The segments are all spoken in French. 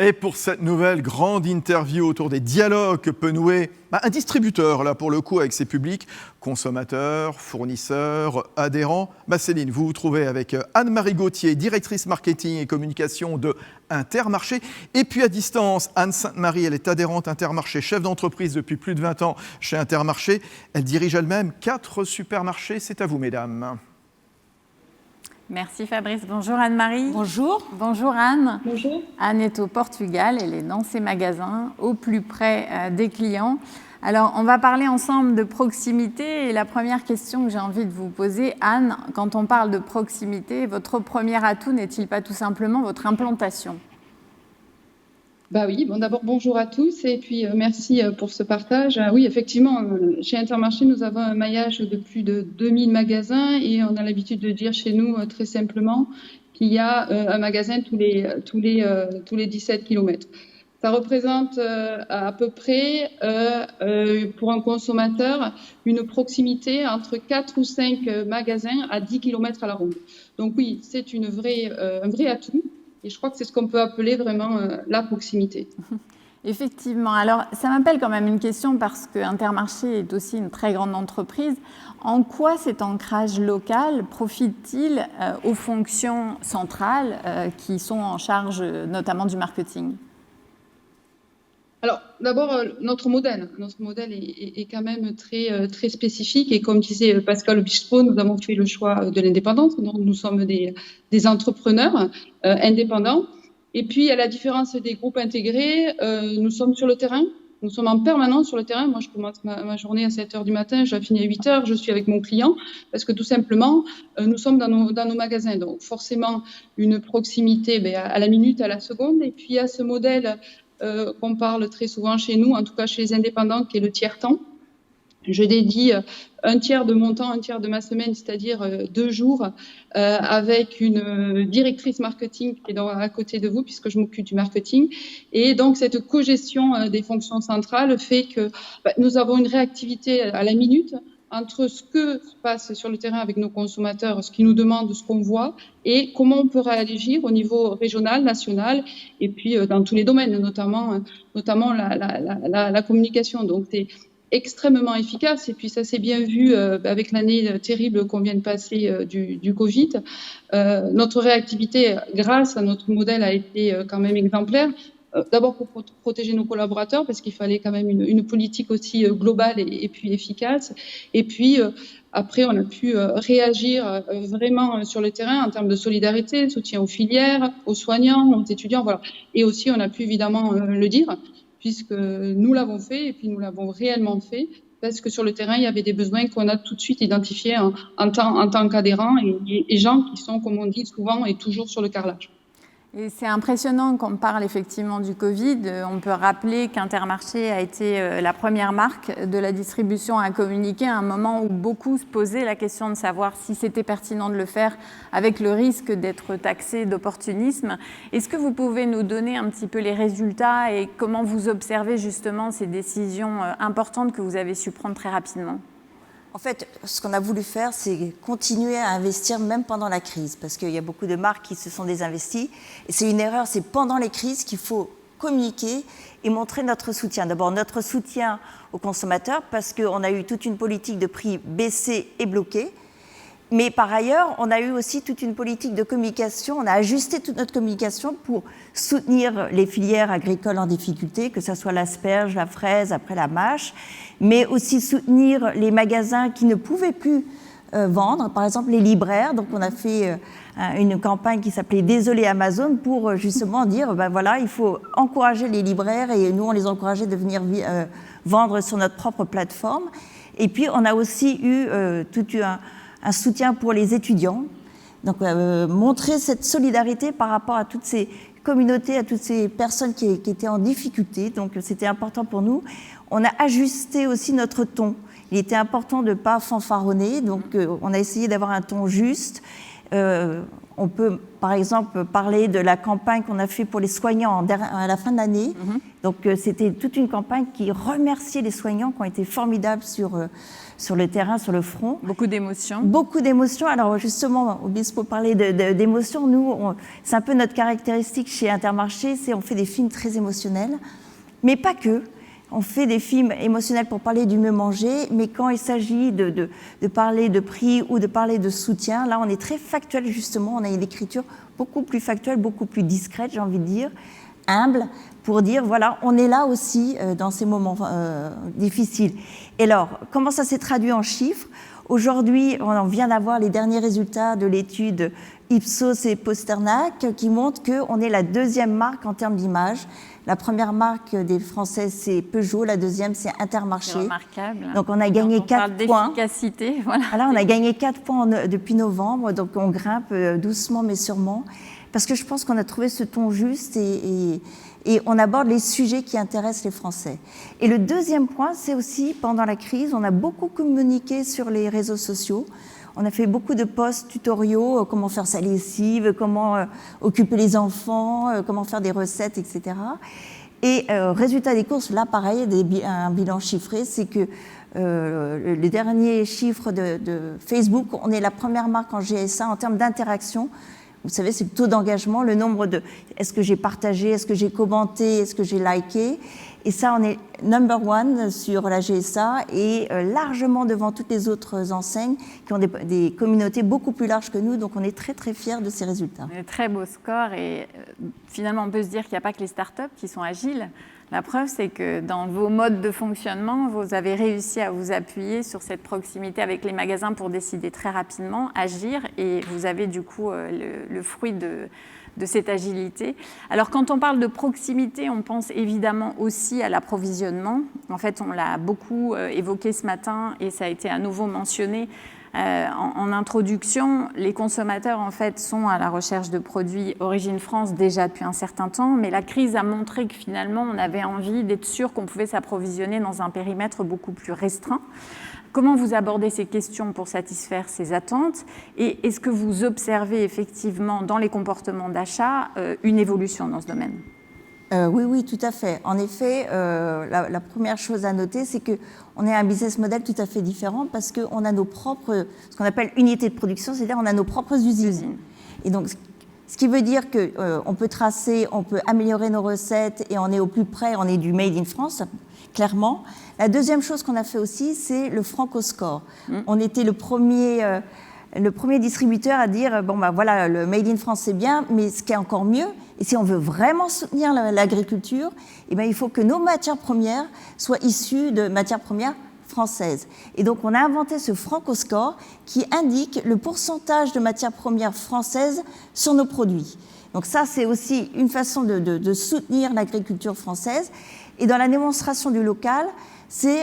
Et pour cette nouvelle grande interview autour des dialogues que peut nouer un distributeur, là pour le coup, avec ses publics, consommateurs, fournisseurs, adhérents. Céline, vous vous trouvez avec Anne-Marie Gauthier, directrice marketing et communication de Intermarché. Et puis à distance, Anne Sainte-Marie, elle est adhérente Intermarché, chef d'entreprise depuis plus de 20 ans chez Intermarché. Elle dirige elle-même 4 supermarchés. C'est à vous, mesdames. Merci Fabrice. Bonjour Anne-Marie. Bonjour. Bonjour Anne. Bonjour. Anne est au Portugal, elle est dans ses magasins, au plus près des clients. Alors, on va parler ensemble de proximité et la première question que j'ai envie de vous poser, Anne, quand on parle de proximité, votre premier atout n'est-il pas tout simplement votre implantation ? Oui, d'abord bonjour à tous et puis merci pour ce partage. Oui, effectivement, chez Intermarché, nous avons un maillage de plus de 2000 magasins et on a l'habitude de dire chez nous très simplement qu'il y a un magasin tous les 17 km. Ça représente à peu près pour un consommateur une proximité entre 4 ou 5 magasins à 10 km à la ronde. Donc oui, c'est un vrai atout. Et je crois que c'est ce qu'on peut appeler vraiment la proximité. Effectivement. Alors, ça m'appelle quand même une question parce que Intermarché est aussi une très grande entreprise. En quoi cet ancrage local profite-t-il aux fonctions centrales qui sont en charge notamment du marketing ? Alors, d'abord, notre modèle est quand même très spécifique. Et comme disait Pascal Obispo, nous avons fait le choix de l'indépendance. Donc, nous sommes des entrepreneurs indépendants. Et puis, à la différence des groupes intégrés, nous sommes sur le terrain. Nous sommes en permanence sur le terrain. Moi, je commence ma journée à 7 heures du matin, je la finis à 8 heures. Je suis avec mon client parce que tout simplement, nous sommes dans nos magasins. Donc, forcément, une proximité à la minute, à la seconde. Et puis, il y a ce modèle qu'on parle très souvent chez nous, en tout cas chez les indépendants, qui est le tiers-temps. Je dédie un tiers de mon temps, un tiers de ma semaine, c'est-à-dire 2 jours, avec une directrice marketing qui est à côté de vous, puisque je m'occupe du marketing. Et donc, cette co-gestion des fonctions centrales fait que nous avons une réactivité à la minute entre ce que se passe sur le terrain avec nos consommateurs, ce qu'ils nous demandent, ce qu'on voit, et comment on peut réagir au niveau régional, national, et puis dans tous les domaines, notamment la communication. Donc, c'est extrêmement efficace, et puis ça s'est bien vu avec l'année terrible qu'on vient de passer du Covid. Notre réactivité, grâce à notre modèle, a été quand même exemplaire. D'abord pour protéger nos collaborateurs, parce qu'il fallait quand même une politique aussi globale et puis efficace. Et puis après, on a pu réagir vraiment sur le terrain en termes de solidarité, soutien aux filières, aux soignants, aux étudiants, voilà. Et aussi, on a pu évidemment le dire, puisque nous l'avons fait et puis nous l'avons réellement fait, parce que sur le terrain, il y avait des besoins qu'on a tout de suite identifiés en tant qu'adhérents et gens qui sont, comme on dit souvent, et toujours sur le carrelage. Et c'est impressionnant qu'on parle effectivement du Covid. On peut rappeler qu'Intermarché a été la première marque de la distribution à communiquer à un moment où beaucoup se posaient la question de savoir si c'était pertinent de le faire avec le risque d'être taxé d'opportunisme. Est-ce que vous pouvez nous donner un petit peu les résultats et comment vous observez justement ces décisions importantes que vous avez su prendre très rapidement ? En fait, ce qu'on a voulu faire, c'est continuer à investir même pendant la crise, parce qu'il y a beaucoup de marques qui se sont désinvesties. Et c'est une erreur, c'est pendant les crises qu'il faut communiquer et montrer notre soutien. D'abord, notre soutien aux consommateurs, parce qu'on a eu toute une politique de prix baissée et bloquée. Mais par ailleurs, on a eu aussi toute une politique de communication. On a ajusté toute notre communication pour soutenir les filières agricoles en difficulté, que ce soit l'asperge, la fraise, après la mâche, mais aussi soutenir les magasins qui ne pouvaient plus vendre, par exemple les libraires. Donc on a fait une campagne qui s'appelait « Désolé Amazon » pour justement dire, voilà, il faut encourager les libraires et nous on les encourageait de venir vendre sur notre propre plateforme. Et puis on a aussi eu un soutien pour les étudiants, donc montrer cette solidarité par rapport à toutes ces communautés, à toutes ces personnes qui étaient en difficulté, donc c'était important pour nous. On a ajusté aussi notre ton. Il était important de ne pas fanfaronner, donc on a essayé d'avoir un ton juste On peut, par exemple, parler de la campagne qu'on a fait pour les soignants à la fin de l'année. Donc, c'était toute une campagne qui remerciait les soignants qui ont été formidables sur le terrain, sur le front. Beaucoup d'émotions. Beaucoup d'émotions. Alors, justement, Obispo parlait d'émotions. Nous, c'est un peu notre caractéristique chez Intermarché, c'est on fait des films très émotionnels, mais pas que. On fait des films émotionnels pour parler du mieux manger, mais quand il s'agit de parler de prix ou de parler de soutien, là, on est très factuel, justement. On a une écriture beaucoup plus factuelle, beaucoup plus discrète, j'ai envie de dire, humble, pour dire, voilà, on est là aussi dans ces moments difficiles. Et alors, comment ça s'est traduit en chiffres? Aujourd'hui, on vient d'avoir les derniers résultats de l'étude Ipsos et Pasternak qui montrent qu'on est la deuxième marque en termes d'image. La première marque des Français, c'est Peugeot. La deuxième, c'est Intermarché. C'est remarquable. Donc, on a gagné 4 points. D'efficacité, voilà. Voilà, on a gagné 4 points depuis novembre. Donc, on grimpe doucement mais sûrement. Parce que je pense qu'on a trouvé ce ton juste et on aborde les sujets qui intéressent les Français. Et le deuxième point, c'est aussi, pendant la crise, on a beaucoup communiqué sur les réseaux sociaux. On a fait beaucoup de posts tutoriaux, comment faire sa lessive, comment occuper les enfants, comment faire des recettes, etc. Et résultat des courses, là pareil, un bilan chiffré, c'est que les derniers chiffres de Facebook, on est la première marque en GSA en termes d'interaction. Vous savez, c'est le taux d'engagement, le nombre de est-ce que j'ai partagé, est-ce que j'ai commenté, est-ce que j'ai liké. Et ça, on est number one sur la GSA et largement devant toutes les autres enseignes qui ont des communautés beaucoup plus larges que nous. Donc, on est très, très fiers de ces résultats. Un très beau score et finalement, on peut se dire qu'il n'y a pas que les startups qui sont agiles. La preuve, c'est que dans vos modes de fonctionnement, vous avez réussi à vous appuyer sur cette proximité avec les magasins pour décider très rapidement, agir, et vous avez du coup le fruit de cette agilité. Alors, quand on parle de proximité, on pense évidemment aussi à l'approvisionnement. En fait, on l'a beaucoup évoqué ce matin et ça a été à nouveau mentionné en introduction. Les consommateurs, en fait, sont à la recherche de produits Origine France déjà depuis un certain temps, mais la crise a montré que finalement, on avait envie d'être sûr qu'on pouvait s'approvisionner dans un périmètre beaucoup plus restreint. Comment vous abordez ces questions pour satisfaire ces attentes? Et est-ce que vous observez effectivement dans les comportements d'achat une évolution dans ce domaine? Oui, tout à fait. En effet, la première chose à noter, c'est qu'on est un business model tout à fait différent parce qu'on a nos propres, ce qu'on appelle unités de production, c'est-à-dire on a nos propres usines. Et donc, ce qui veut dire qu'on peut tracer, on peut améliorer nos recettes et on est au plus près, on est du Made in France, clairement. La deuxième chose qu'on a fait aussi, c'est le Franco-Score. On était le premier distributeur à dire, bon, ben voilà, le Made in France, c'est bien, mais ce qui est encore mieux, et si on veut vraiment soutenir l'agriculture, eh ben, il faut que nos matières premières soient issues de matières premières françaises. Et donc, on a inventé ce Franco-Score qui indique le pourcentage de matières premières françaises sur nos produits. Donc ça, c'est aussi une façon de soutenir l'agriculture française. Et dans la démonstration du local,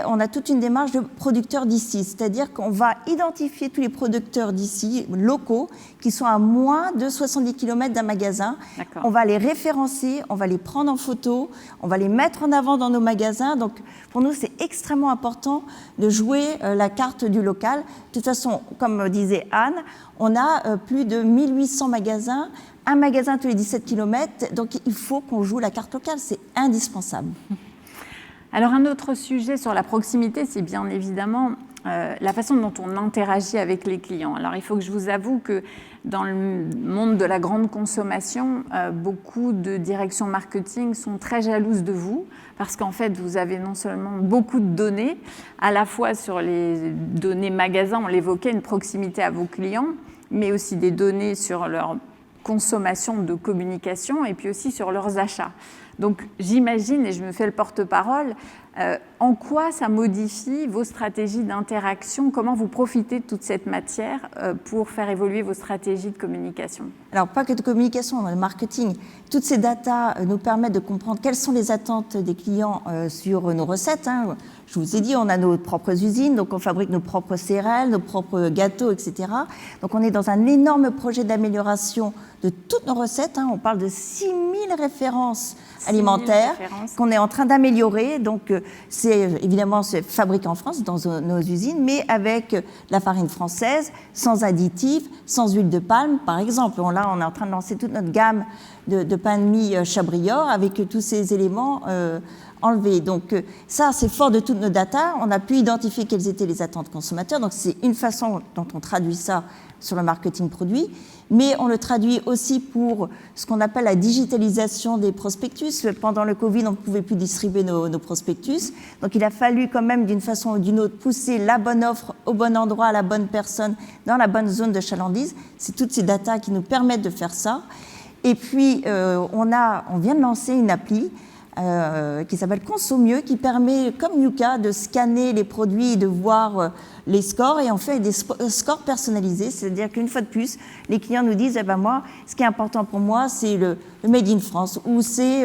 on a toute une démarche de producteurs d'ici, c'est-à-dire qu'on va identifier tous les producteurs d'ici, locaux, qui sont à moins de 70 km d'un magasin. On va les référencer, on va les prendre en photo, on va les mettre en avant dans nos magasins. Donc, pour nous, c'est extrêmement important de jouer la carte du local. De toute façon, comme disait Anne, on a plus de 1800 magasins, un magasin tous les 17 km, donc il faut qu'on joue la carte locale, c'est indispensable. Alors, un autre sujet sur la proximité, c'est bien évidemment la façon dont on interagit avec les clients. Alors, il faut que je vous avoue que dans le monde de la grande consommation, beaucoup de directions marketing sont très jalouses de vous parce qu'en fait, vous avez non seulement beaucoup de données, à la fois sur les données magasins, on l'évoquait, une proximité à vos clients, mais aussi des données sur leur consommation de communication et puis aussi sur leurs achats. Donc j'imagine, et je me fais le porte-parole, en quoi ça modifie vos stratégies d'interaction? Comment vous profitez de toute cette matière pour faire évoluer vos stratégies de communication? Alors, pas que de communication, de marketing. Toutes ces datas nous permettent de comprendre quelles sont les attentes des clients sur nos recettes. Je vous ai dit, on a nos propres usines, donc on fabrique nos propres céréales, nos propres gâteaux, etc. Donc on est dans un énorme projet d'amélioration de toutes nos recettes. On parle de 6000 références alimentaires qu'on est en train d'améliorer. Donc c'est évidemment fabriqué en France dans nos usines, mais avec la farine française, sans additifs, sans huile de palme, par exemple. Là, on est en train de lancer toute notre gamme de pain de mie Chabrior avec tous ces éléments enlevés. Donc ça, c'est fort de toutes nos datas. On a pu identifier quelles étaient les attentes consommateurs. Donc c'est une façon dont on traduit ça sur le marketing produit, mais on le traduit aussi pour ce qu'on appelle la digitalisation des prospectus. Pendant le Covid, on ne pouvait plus distribuer nos prospectus. Donc il a fallu quand même, d'une façon ou d'une autre, pousser la bonne offre au bon endroit, à la bonne personne, dans la bonne zone de chalandise. C'est toutes ces datas qui nous permettent de faire ça. Et puis, on vient de lancer une appli qui s'appelle Consomieux, qui permet, comme Yuka, de scanner les produits et de voir les scores. Et on fait des scores personnalisés, c'est-à-dire qu'une fois de plus, les clients nous disent moi, ce qui est important pour moi, c'est le Made in France, ou c'est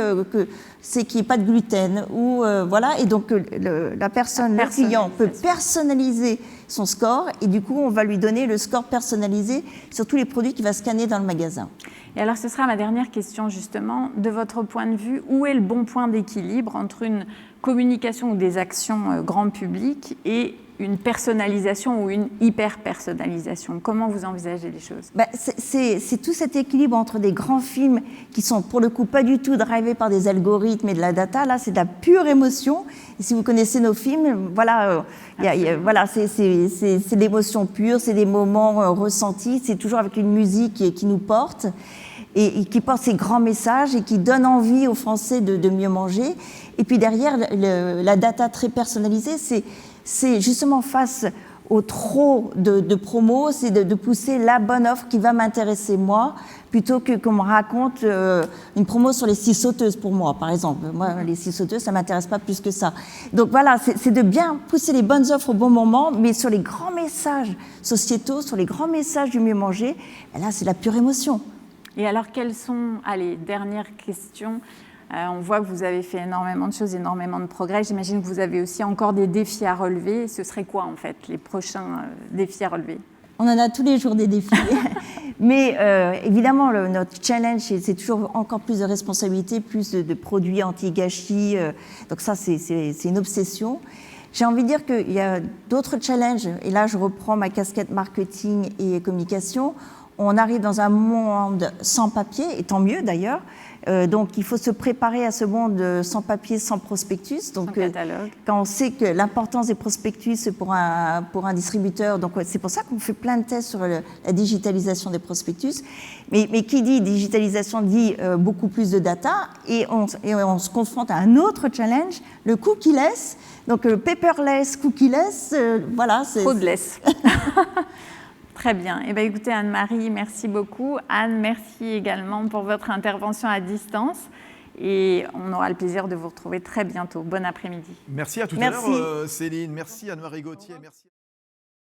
qu'il n'y ait pas de gluten, ou voilà. Et donc, la personne, le client, peut personnaliser son score, et du coup, on va lui donner le score personnalisé sur tous les produits qu'il va scanner dans le magasin. Et alors, ce sera ma dernière question, justement. De votre point de vue, où est le bon point d'équilibre entre une communication ou des actions grand public et une personnalisation ou une hyper-personnalisation? Comment vous envisagez les choses? C'est tout cet équilibre entre des grands films qui sont, pour le coup, pas du tout drivés par des algorithmes et de la data. Là, c'est de la pure émotion. Et si vous connaissez nos films, voilà, c'est l'émotion pure, c'est des moments ressentis, c'est toujours avec une musique qui nous porte et qui porte ces grands messages et qui donne envie aux Français de mieux manger. Et puis derrière, la data très personnalisée, c'est justement face au trop de promos, c'est de pousser la bonne offre qui va m'intéresser moi, plutôt que qu'on me raconte une promo sur les 6 sauteuses pour moi, par exemple. Moi, les 6 sauteuses, ça ne m'intéresse pas plus que ça. Donc voilà, c'est de bien pousser les bonnes offres au bon moment, mais sur les grands messages sociétaux, sur les grands messages du mieux manger, là, c'est la pure émotion. Et alors, quelles sont, allez, dernière question. On voit que vous avez fait énormément de choses, énormément de progrès. J'imagine que vous avez aussi encore des défis à relever. Ce serait quoi, en fait, les prochains défis à relever? On en a tous les jours des défis. Mais évidemment, notre challenge, c'est toujours encore plus de responsabilité, plus de produits anti-gâchis. Donc ça, c'est une obsession. J'ai envie de dire qu'il y a d'autres challenges. Et là, je reprends ma casquette marketing et communication. On arrive dans un monde sans papier, et tant mieux d'ailleurs. Donc, il faut se préparer à ce monde sans papier, sans prospectus. Donc, sans catalogue. Quand on sait que l'importance des prospectus pour un distributeur, donc c'est pour ça qu'on fait plein de tests sur la digitalisation des prospectus. Mais qui dit digitalisation dit beaucoup plus de data, et on se confronte à un autre challenge, le cookieless. Donc, le paperless, cookieless, voilà. Trop de less. Très bien. Eh bien, écoutez, Anne-Marie, merci beaucoup. Anne, merci également pour votre intervention à distance. Et on aura le plaisir de vous retrouver très bientôt. Bon après-midi. Merci à tout à l'heure, Céline. Merci Anne-Marie Gauthier. Merci.